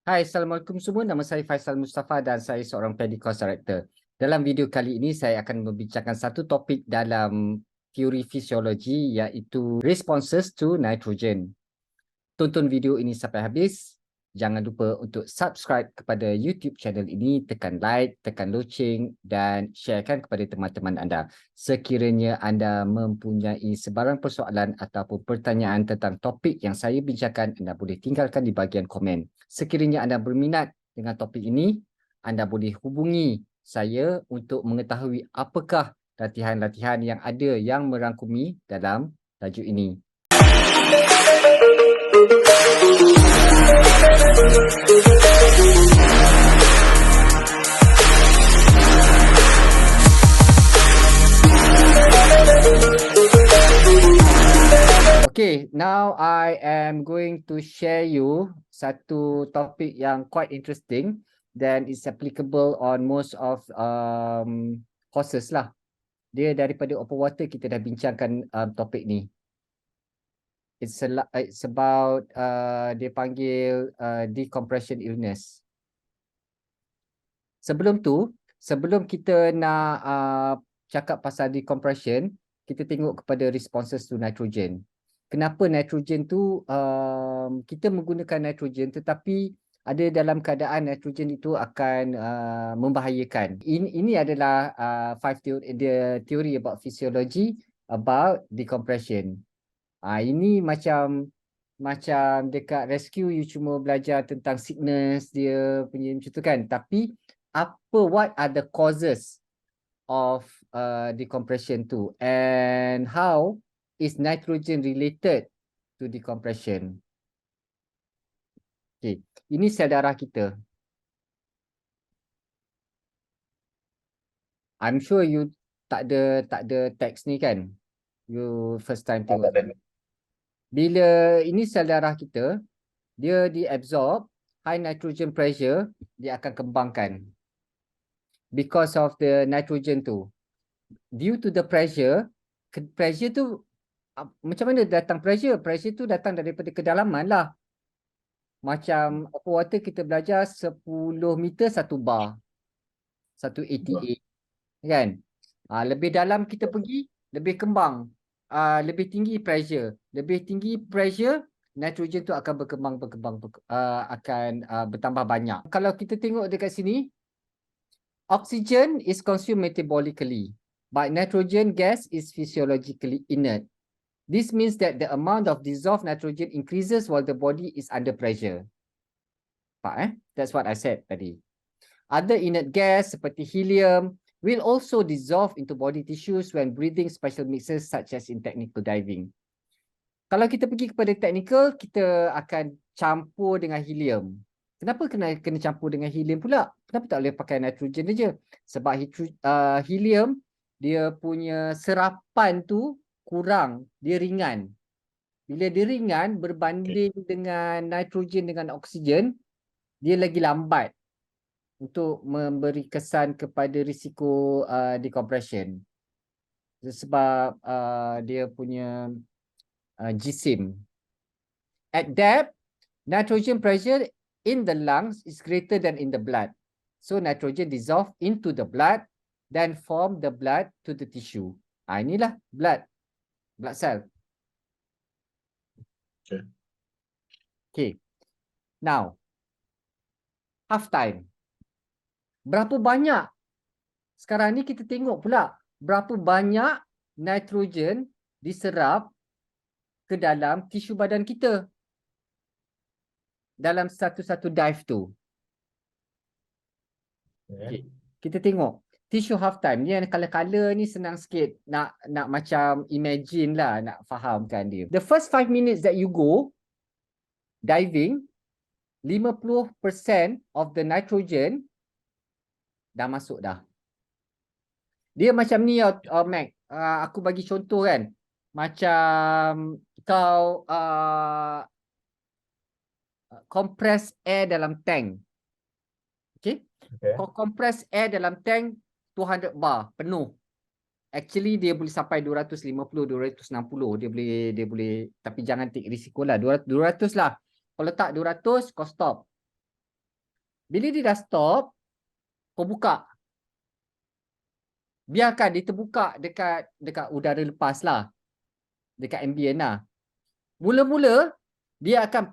Hai, Assalamualaikum semua. Nama saya Faisal Mustafa dan saya seorang PADI Course Director. Dalam video kali ini, saya akan membincangkan satu topik dalam teori fisiologi iaitu responses to nitrogen. Tonton video ini sampai habis. Jangan lupa untuk subscribe kepada YouTube channel ini, tekan like, tekan loceng dan sharekan kepada teman-teman anda. Sekiranya anda mempunyai sebarang persoalan ataupun pertanyaan tentang topik yang saya bincangkan, anda boleh tinggalkan di bahagian komen. Sekiranya anda berminat dengan topik ini, anda boleh hubungi saya untuk mengetahui apakah latihan-latihan yang ada yang merangkumi dalam tajuk ini. Okay, now I am going to share you satu topik yang quite interesting dan is applicable on most of courses lah. Dia daripada open water kita dah bincangkan topik ni. It's about dia panggil Decompression Illness. Sebelum tu, sebelum kita nak cakap pasal decompression, kita tengok kepada responses to nitrogen. Kenapa nitrogen tu kita menggunakan nitrogen tetapi ada dalam keadaan nitrogen itu akan membahayakan. Ini adalah 5 theory about physiology about decompression. Ini macam dekat rescue you cuma belajar tentang sickness dia punya macam tu kan. Tapi what are the causes of decompression tu and how is nitrogen related to decompression? Okay, ini sel darah kita. I'm sure you tak ada teks ni kan? You first time tengok. Bila ini sel darah kita, dia diabsorb high nitrogen pressure, dia akan kembangkan. Because of the nitrogen tu. Due to the pressure tu macam mana datang pressure? Pressure tu datang daripada kedalaman lah. Macam open water kita belajar 10 meter 1 bar. 1 ATA. Kan? Lebih dalam kita pergi, lebih kembang. Lebih tinggi pressure. Lebih tinggi pressure, nitrogen tu akan berkembang, akan bertambah banyak. Kalau kita tengok dekat sini, oxygen is consumed metabolically, but nitrogen gas is physiologically inert. This means that the amount of dissolved nitrogen increases while the body is under pressure. That's what I said tadi. Other inert gas seperti helium will also dissolve into body tissues when breathing special mixes such as in technical diving. Kalau kita pergi kepada technical, kita akan campur dengan helium. Kenapa kena campur dengan helium pula? Kenapa tak boleh pakai nitrogen saja? Sebab helium, dia punya serapan tu kurang, dia ringan. Bila dia ringan berbanding dengan nitrogen dengan oksigen, dia lagi lambat untuk memberi kesan kepada risiko decompression. Sebab dia punya jisim. At depth, nitrogen pressure in the lungs is greater than in the blood. So nitrogen dissolve into the blood, then form the blood to the tissue. Inilah blood cell. Okay. Now, half time. Berapa banyak? Sekarang ni kita tengok pula berapa banyak nitrogen diserap ke dalam tisu badan kita dalam satu-satu dive tu. Okay. Kita tengok tisu half time ni, yang color-color ni senang sikit nak macam imagine lah, nak fahamkan dia. The first 5 minutes that you go diving, 50% of the nitrogen dah masuk dah. Dia macam ni Mac. Aku bagi contoh kan. Macam kau compress air dalam tank. Okay? Kau compress air dalam tank 200 bar penuh. Actually dia boleh sampai 250, 260. Dia boleh, tapi jangan take risiko lah. 200 lah. Kalau tak 200 kau stop. Bila dia dah stop, kau buka. Biarkan dia terbuka dekat udara lepas lah. Dekat ambient lah. Mula-mula, dia akan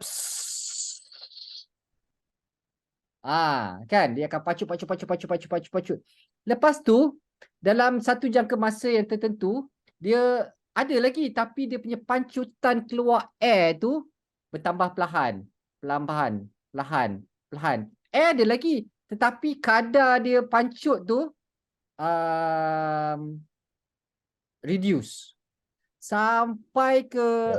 kan? Dia akan pacut. Lepas tu, dalam satu jangka masa yang tertentu, dia ada lagi, tapi dia punya pancutan keluar air tu bertambah perlahan. Perlahan. Air ada lagi, tetapi kadar dia pancut tu reduce. Sampai ke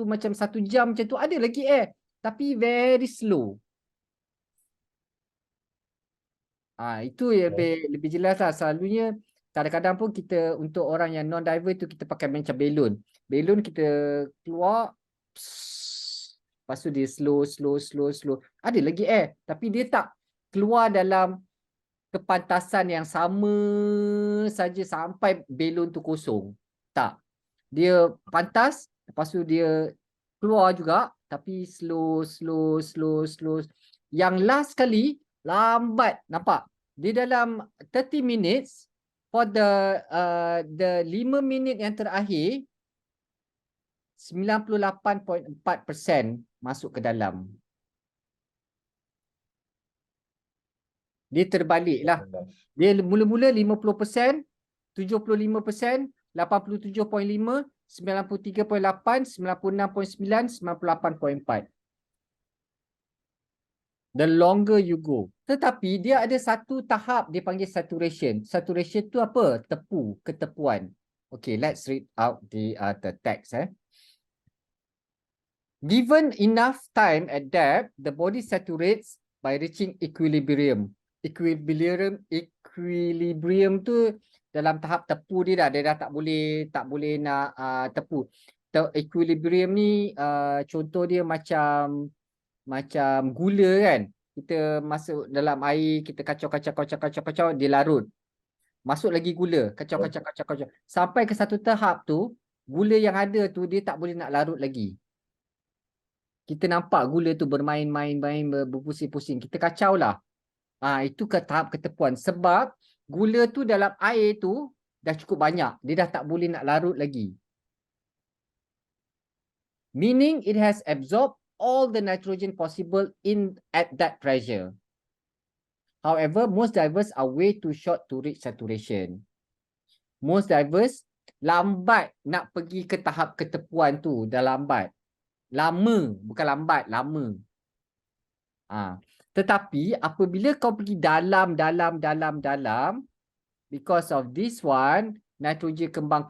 macam 1 jam macam tu, ada lagi air. Tapi very slow. Itu yang lebih jelas lah. Selalunya kadang-kadang pun kita untuk orang yang non-diver tu kita pakai macam belon. Belon kita keluar, lepas tu dia slow. Ada lagi air. Tapi dia tak keluar dalam kepantasan yang sama saja sampai belon tu kosong. Tak. Dia pantas, lepas tu dia keluar juga. Tapi slow. Yang last kali, lambat, nampak? Dia dalam 30 minutes for the 5 minit yang terakhir 98.4% masuk ke dalam. Dia terbalik lah. Dia mula-mula 50%, 75%, 87.5, 93.8, 96.9, 98.4. The longer you go. Tetapi dia ada satu tahap dia panggil saturation. Saturation tu apa? Ketepuan. Okay, let's read out the text. Given enough time at depth, the body saturates by reaching equilibrium. Equilibrium tu dalam tahap tepu dia dah tak boleh nak tepu. Equilibrium ni contoh dia macam gula kan. Kita masuk dalam air, kita kacau, dia larut. Masuk lagi gula, kacau. Sampai ke satu tahap tu, gula yang ada tu dia tak boleh nak larut lagi. Kita nampak gula tu bermain-main, berpusing-pusing. Kita kacau lah. Itu ke tahap ketepuan. Sebab gula tu dalam air tu dah cukup banyak. Dia dah tak boleh nak larut lagi. Meaning it has absorbed all the nitrogen possible at that pressure. However, most divers are way too short to reach saturation. Most divers lambat nak pergi ke tahap ketepuan tu, dah lambat. Lama, bukan lambat, lama. Tetapi apabila kau pergi dalam, because of this one, nitrogen kembang,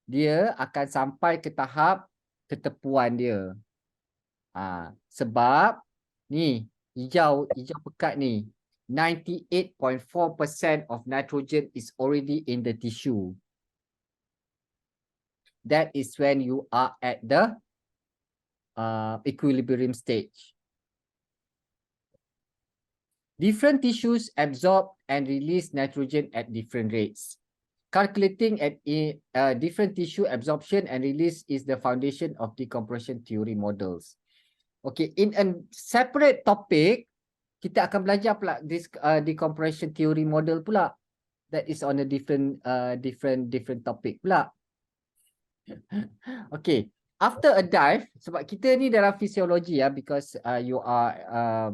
dia akan sampai ke tahap ketepuan dia. Sebab ni hijau pekat ni 98.4% of nitrogen is already in the tissue. That is when you are at the equilibrium stage. Different tissues absorb and release nitrogen at different rates. Calculating at different tissue absorption and release is the foundation of decompression theory models. Okay, in a separate topic, kita akan belajar pula this decompression theory model pula. That is on a different topic pula. Okay, after a dive, sebab kita ni dalam fisiologi because you are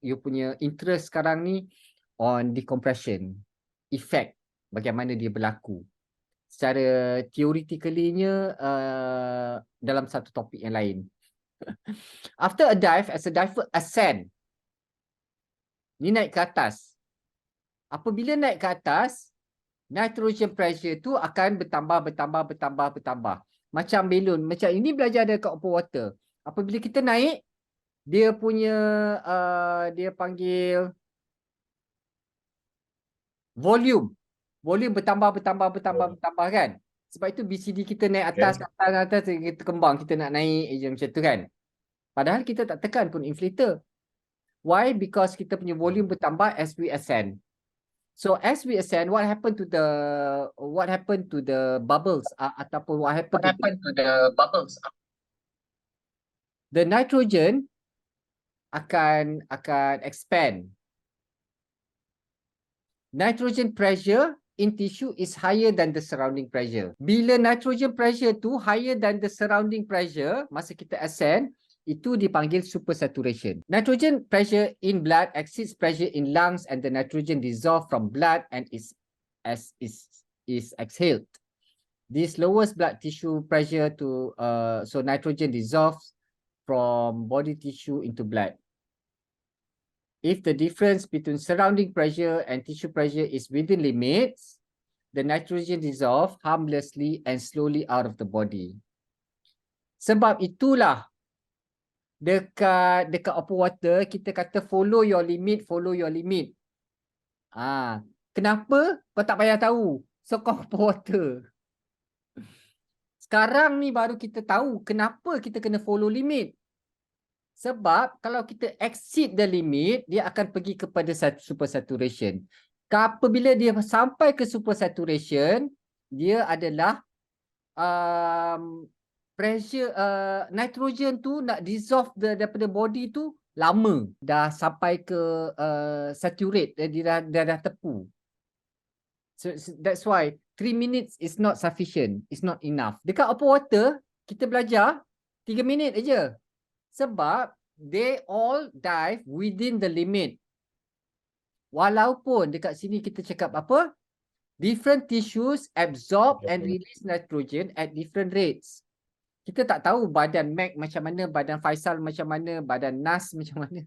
you punya interest sekarang ni on decompression effect, bagaimana dia berlaku secara theoretically-nya dalam satu topik yang lain. After a dive, as a diver ascend, ni naik ke atas. Apabila naik ke atas, nitrogen pressure tu akan bertambah. Macam belon, macam ini belajar dekat open water. Apabila kita naik, dia punya dia panggil volume bertambah kan. Sebab itu BCD kita naik atas, kita kembang, kita nak naik je macam tu kan. Padahal kita tak tekan pun inflator. Why? Because kita punya volume bertambah as we ascend. So as we ascend, what happened to the bubbles ataupun what happened to the bubbles? The nitrogen akan expand. Nitrogen pressure in tissue is higher than the surrounding pressure. Bila nitrogen pressure tu higher than the surrounding pressure, masa kita ascend, itu dipanggil supersaturation. Nitrogen pressure in blood exceeds pressure in lungs and the nitrogen dissolves from blood and is exhaled. This lowers blood tissue pressure to so nitrogen dissolves from body tissue into blood. If the difference between surrounding pressure and tissue pressure is within limits, the nitrogen dissolves harmlessly and slowly out of the body. Sebab itulah dekat open water kita kata follow your limit, follow your limit. Kenapa? Kau tak payah tahu. So kau open water. Sekarang ni baru kita tahu kenapa kita kena follow limit. Sebab kalau kita exceed the limit, dia akan pergi kepada supersaturation. Apabila dia sampai ke supersaturation, dia adalah pressure nitrogen tu nak dissolve daripada body tu lama. Dah sampai ke saturate, dia dah tepu. So that's why 3 minutes is not sufficient, it's not enough. Dekat open water, kita belajar 3 minit aja. Sebab they all dive within the limit. Walaupun dekat sini kita cakap apa? Different tissues absorb and release nitrogen at different rates. Kita tak tahu badan Mac macam mana, badan Faisal macam mana, badan Nas macam mana.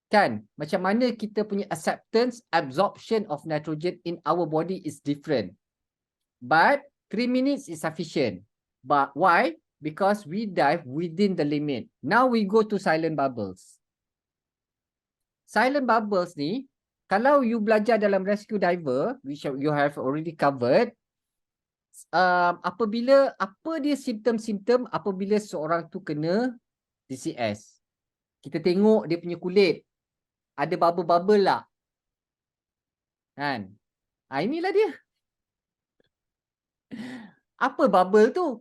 Kan? Macam mana kita punya acceptance, absorption of nitrogen in our body is different. But 3 minutes is sufficient. But why? Because we dive within the limit. Now we go to silent bubbles. Silent bubbles ni, kalau you belajar dalam rescue diver, which you have already covered, apabila apa dia simptom-simptom apabila seorang tu kena DCS. Kita tengok dia punya kulit ada bubble-bubble lah. Kan? Inilah dia. Apa bubble tu?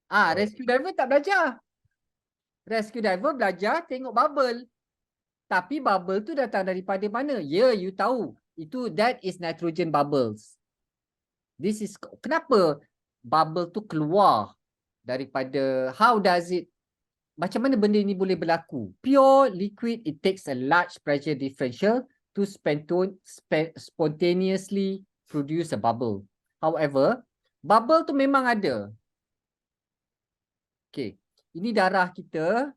Rescue diver tak belajar. Rescue diver belajar tengok bubble. Tapi bubble tu datang daripada mana? Ya, you tahu. That is nitrogen bubbles. This is kenapa bubble tu keluar daripada, how does it, macam mana benda ni boleh berlaku? Pure liquid, it takes a large pressure differential to spontaneously produce a bubble. However, bubble tu memang ada. Okay, ini darah kita,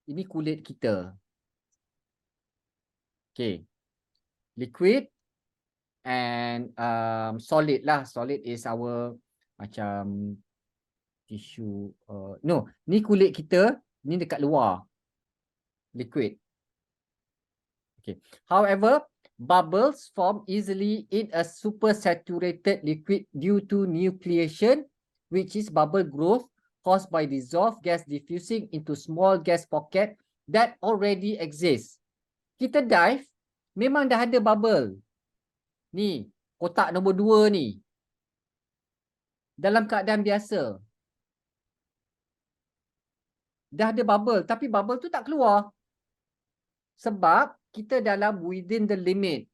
ini kulit kita. Okay, liquid and solid lah. Solid is our macam tissue. No, ni kulit kita, ni dekat luar. Liquid. Okay. However, bubbles form easily in a supersaturated liquid due to nucleation, which is bubble growth caused by dissolved gas diffusing into small gas pocket that already exists. Kita dive, memang dah ada bubble. Ni, kotak nombor 2 ni. Dalam keadaan biasa. Dah ada bubble, tapi bubble tu tak keluar. Sebab kita dalam within the limit.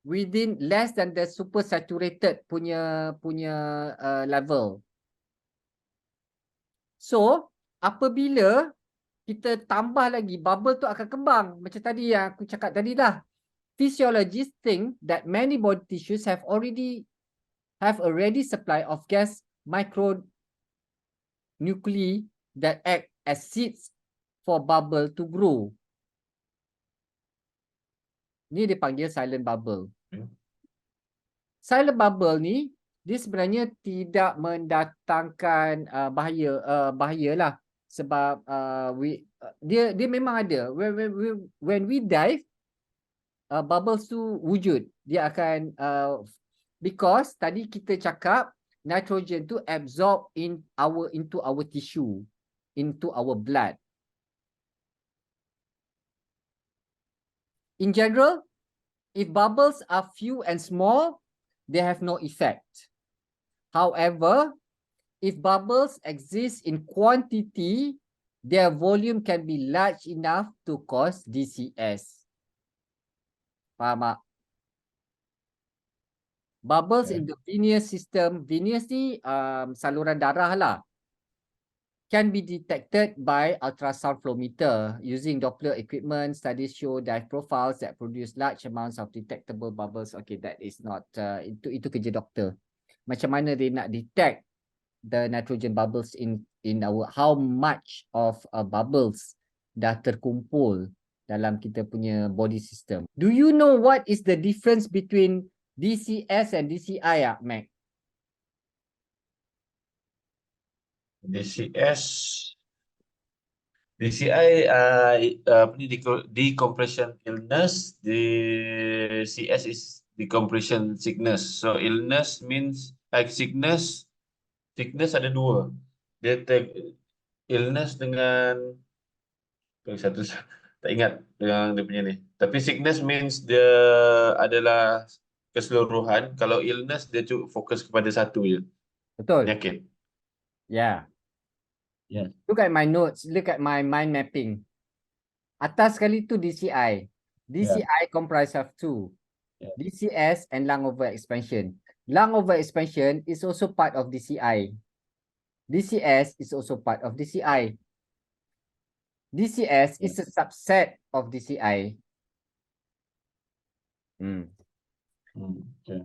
Within less than the supersaturated punya level. So, apabila kita tambah lagi, bubble tu akan kembang. Macam tadi yang aku cakap tadi dah. Physiologists think that many body tissues have already supply of gas micronuclei that act as seeds for bubble to grow. Ni dipanggil silent bubble. Silent bubble ni, dia sebenarnya tidak mendatangkan bahaya lah. Sebab dia memang ada. When we dive, bubbles tu wujud. Dia akan because tadi kita cakap nitrogen tu absorb into our tissue, into our blood. In general, if bubbles are few and small, they have no effect. However, if bubbles exist in quantity, their volume can be large enough to cause DCS. Faham tak? Bubbles in the venous system, venous ni saluran darah lah, can be detected by ultrasound flow meter using Doppler equipment. Studies show dive profiles that produce large amounts of detectable bubbles. Okay, that is not itu kerja doktor. Macam mana dia nak detect the nitrogen bubbles in our, how much of bubbles dah terkumpul dalam kita punya body system. Do you know what is the difference between DCS and DCI, Mac? DCI apa ni, decompression illness. DCS is decompression sickness. So illness means sickness. Sickness ada dua. Dia illness dengan satu tak ingat yang dia punya ni. Tapi sickness means dia adalah keseluruhan. Kalau illness dia fokus kepada satu je. Betul. Penyakit. Yeah. Yeah. Look at my notes. Look at my mind mapping. Atas sekali tu DCI. DCI comprise of two. Yeah. DCS and lung overexpansion. Lung overexpansion is also part of DCI. DCS is also part of DCI. DCS is a subset of DCI. Okay.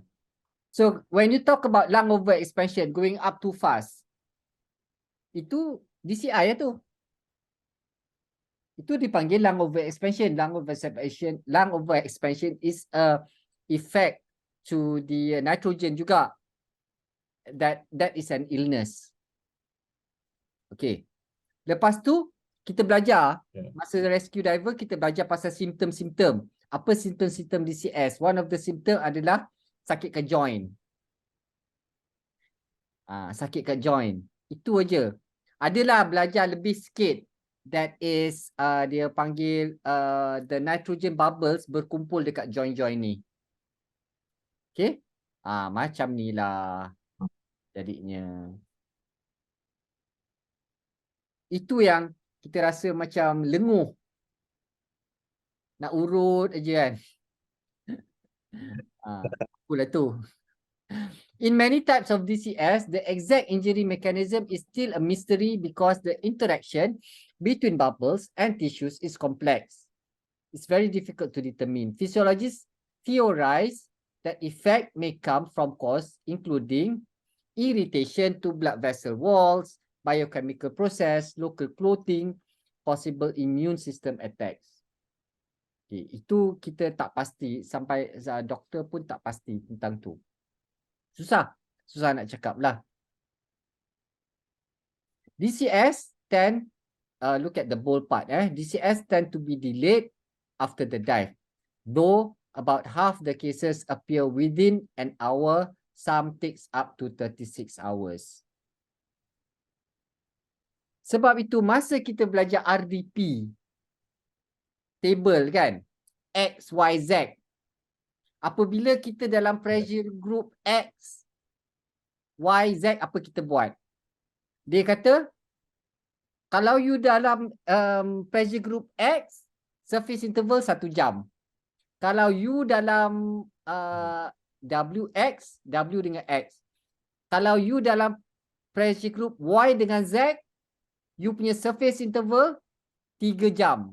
So when you talk about lung overexpansion going up too fast, itu DCI ya tu. Itu dipanggil lung overexpansion. Lung overexpansion is a effect to the nitrogen juga. That is an illness. Okay. Lepas tu kita belajar masa rescue diver, kita belajar pasal simptom-simptom. Apa simptom-simptom DCS? One of the symptom adalah sakit kat joint. Sakit kat joint. Itu aja. Adalah belajar lebih sikit. That is dia panggil the nitrogen bubbles berkumpul dekat joint-joint ni. Okay? Macam ni lah jadinya. Itu yang kita rasa macam lenguh. Nak urut aja kan. Apalah tu. In many types of DCS, the exact injury mechanism is still a mystery because the interaction between bubbles and tissues is complex. It's very difficult to determine. Physiologists theorize that effect may come from cause including irritation to blood vessel walls, biochemical process, local clotting, possible immune system attacks. Okay, itu kita tak pasti, sampai doktor pun tak pasti tentang tu. Susah nak cakap lah. DCS tend, look at the bold part. DCS tend to be delayed after the dive. Though about half the cases appear within an hour, some takes up to 36 hours. Sebab itu masa kita belajar RDP, table kan, X, Y, Z. Apabila kita dalam pressure group X, Y, Z, apa kita buat? Dia kata, kalau you dalam pressure group X, surface interval 1 jam. Kalau you dalam WX, W dengan X. Kalau you dalam pressure group Y dengan Z, you punya surface interval 3 jam.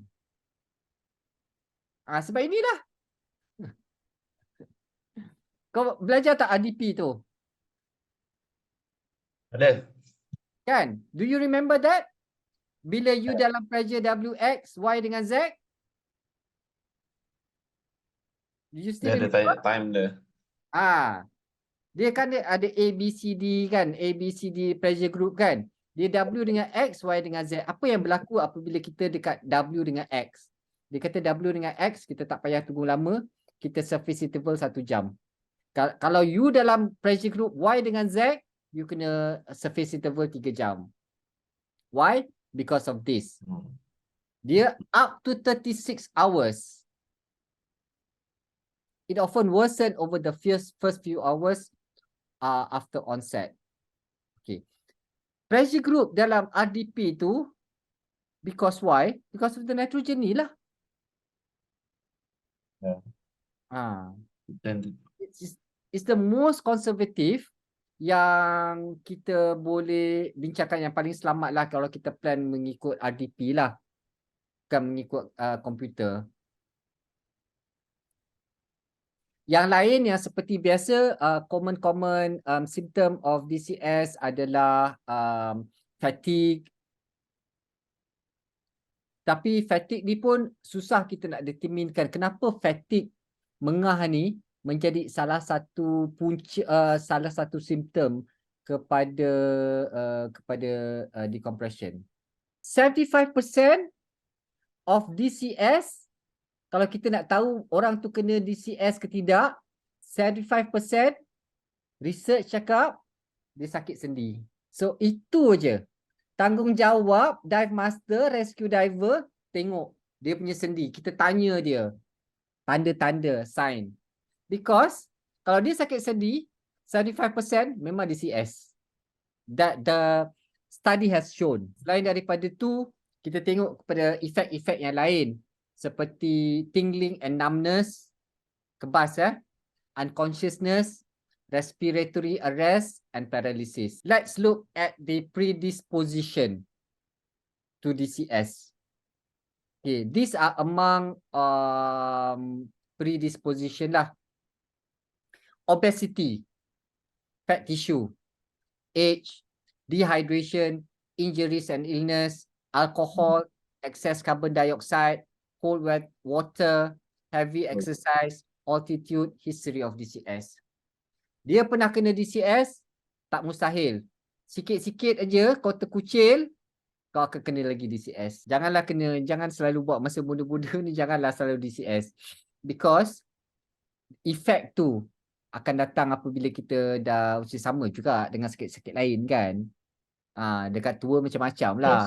Sebab inilah. Kau belajar tak RDP tu? Ada. Kan? Do you remember that? Bila you dalam pressure WX, Y dengan Z? Do you still Dia remember? ada time dia. Dia kan ada A, B, C, D kan? A, B, C, D pressure group kan? Dia W dengan X, Y dengan Z. Apa yang berlaku apabila kita dekat W dengan X? Dia kata W dengan X, kita tak payah tunggu lama. Kita surface interval 1 jam. Kalau you dalam pressure group Y dengan Z, you kena surface interval 3 jam. Why? Because of this. Dia up to 36 hours. It often worsen over the first few hours after onset. Okay. Pressure group dalam RDP tu Because why? Because of the nitrogen ni lah. Yeah. Ah, Then it's the most conservative yang kita boleh bincangkan, yang paling selamat lah kalau kita plan mengikut RDP lah, bukan mengikut komputer. Yang lain yang seperti biasa, common symptom of DCS adalah fatigue. Tapi fatigue ni pun susah kita nak determinekan kenapa fatigue mengah ni menjadi salah satu punca, salah satu simptom kepada decompression. 75% of DCS, kalau kita nak tahu orang tu kena DCS ke tidak, 75% research cakap dia sakit sendi. So itu je. Tanggungjawab dive master, rescue diver, tengok dia punya sendi. Kita tanya dia tanda-tanda, sign. Because kalau dia sakit sendi, 75% memang DCS. That the study has shown. Selain daripada tu, kita tengok kepada efek-efek yang lain seperti tingling and numbness, kebas unconsciousness, respiratory arrest, and paralysis. Let's look at the predisposition to DCS. Okay, these are among predisposition lah. Obesity, fat tissue, age, dehydration, injuries and illness, alcohol, excess carbon dioxide, cold water, heavy exercise, altitude, history of DCS. Dia pernah kena DCS, tak mustahil. Sikit-sikit aja kau terkucil, kau akan kena lagi DCS. Jangan selalu buat masa muda-muda ni, janganlah selalu DCS. Because efek tu akan datang apabila kita dah usia sama juga dengan sakit-sakit lain kan. Dekat tua macam-macam lah.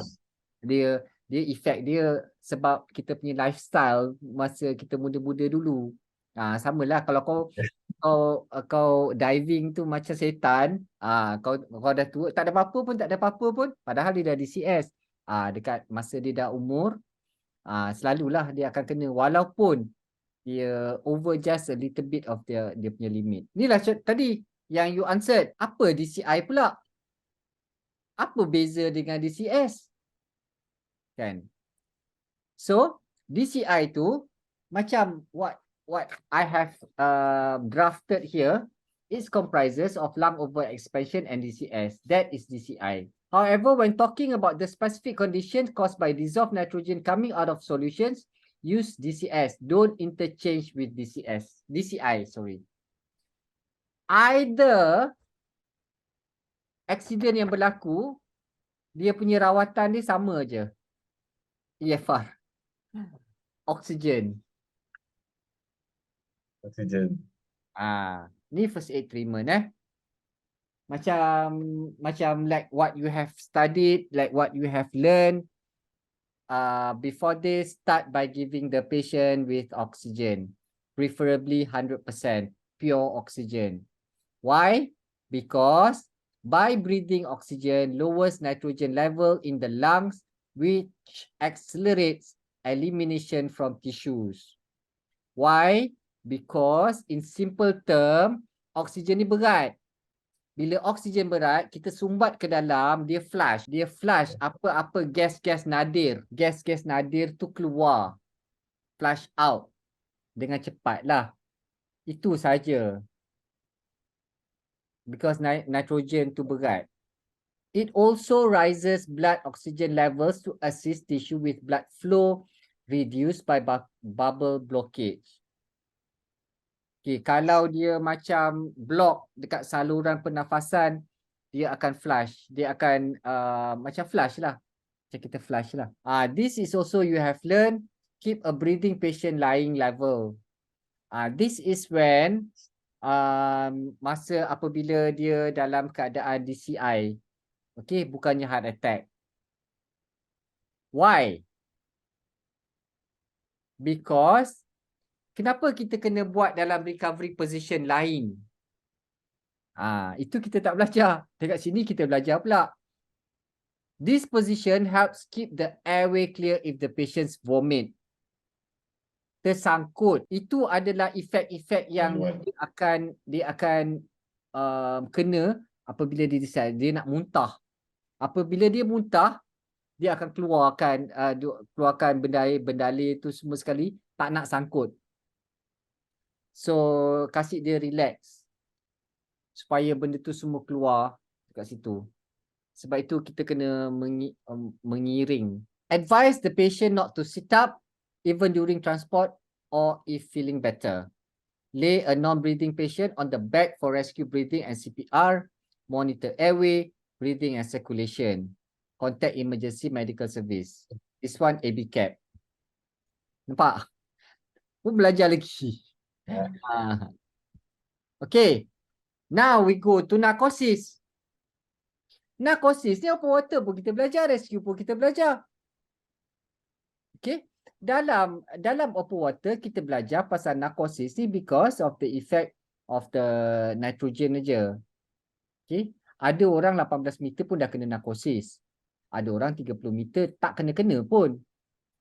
Yes. Dia efek dia sebab kita punya lifestyle masa kita muda-muda dulu. Samalah kalau kau diving tu macam setan, kau dah tua, tak ada apa-apa pun, padahal dia dah DCS. Dekat masa dia dah umur, selalulah dia akan kena walaupun dia over just a little bit of dia punya limit. Inilah tadi yang you answered. Apa DCI pula? Apa beza dengan DCS? Kan? So, DCI tu macam what I have drafted here, it comprises of lung overexpansion and DCS. That is DCI. However, when talking about the specific conditions caused by dissolved nitrogen coming out of solutions, use DCS. Don't interchange with DCI, sorry. Either accident yang berlaku, dia punya rawatan dia sama je. EFR. Oxygen. Ni first aid treatment Macam like what you have studied, like what you have learned. Before this, start by giving the patient with oxygen, preferably 100% pure oxygen. Why? Because by breathing oxygen lowers nitrogen level in the lungs, which accelerates elimination from tissues. Why? Because in simple term, oksigen ni berat. Bila oksigen berat, kita sumbat ke dalam, dia flush. Dia flush apa-apa gas-gas nadir. Gas-gas nadir tu keluar. Flush out. Dengan cepat lah. Itu saja. Because nitrogen tu berat. It also rises blood oxygen levels to assist tissue with blood flow reduced by bubble blockage. Okay, kalau dia macam block dekat saluran pernafasan, dia akan flush. Dia akan macam flush lah. Macam kita flush lah. This is also you have learned, keep a breathing patient lying level. This is when masa apabila dia dalam keadaan DCI. Okay, bukannya heart attack. Why? Because kenapa kita kena buat dalam recovery position lain? Itu kita tak belajar. Dekat sini kita belajar pula. This position helps keep the airway clear if the patients vomit. Tersangkut. Itu adalah efek-efek yang dia akan kena apabila dia decide dia nak muntah. Apabila dia muntah, dia akan keluarkan benda-benda tu semua sekali, tak nak sangkut. So kasih dia relax supaya benda tu semua keluar dekat situ. Sebab itu kita kena mengiring. Advise the patient not to sit up even during transport or if feeling better. Lay a non-breathing patient on the back for rescue breathing and CPR. Monitor airway, breathing and circulation. Contact emergency medical service. This one AB cap. Nampak? Pun belajar lagi. Okay. Now we go to narcosis. Narcosis ni open water pun kita belajar, rescue pun kita belajar. Okay. Dalam open water kita belajar pasal narcosis ni because of the effect of the nitrogen aja. Okay. Ada orang 18 meter pun dah kena narcosis. Ada orang 30 meter tak kena-kena pun.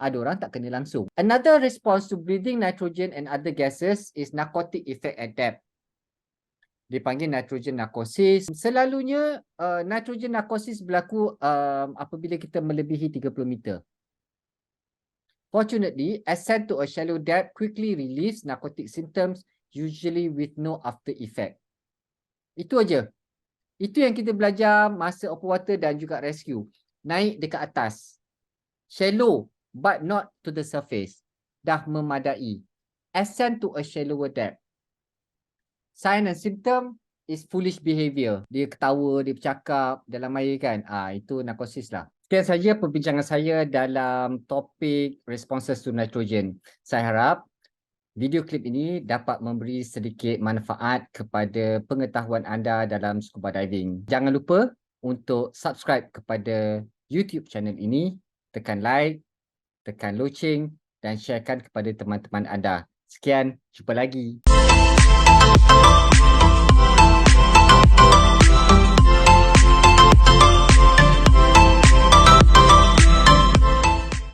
Ada orang tak kena langsung. Another response to breathing nitrogen and other gases is narcotic effect at depth. Dipanggil nitrogen narcosis. Selalunya nitrogen narcosis berlaku apabila kita melebihi 30 meter. Fortunately, ascent to a shallow depth quickly relieves narcotic symptoms, usually with no after effect. Itu aja. Itu yang kita belajar masa open water dan juga rescue. Naik dekat atas. Shallow, but not to the surface. Dah memadai. Ascend to a shallower depth. Sign and symptom is foolish behavior. Dia ketawa, dia bercakap dalam air kan. Itu narcosis lah. Sekian saja perbincangan saya dalam topik responses to nitrogen. Saya harap video klip ini dapat memberi sedikit manfaat kepada pengetahuan anda dalam scuba diving. Jangan lupa untuk subscribe kepada YouTube channel ini. Tekan like, tekan loceng dan sharekan kepada teman-teman anda. Sekian, jumpa lagi.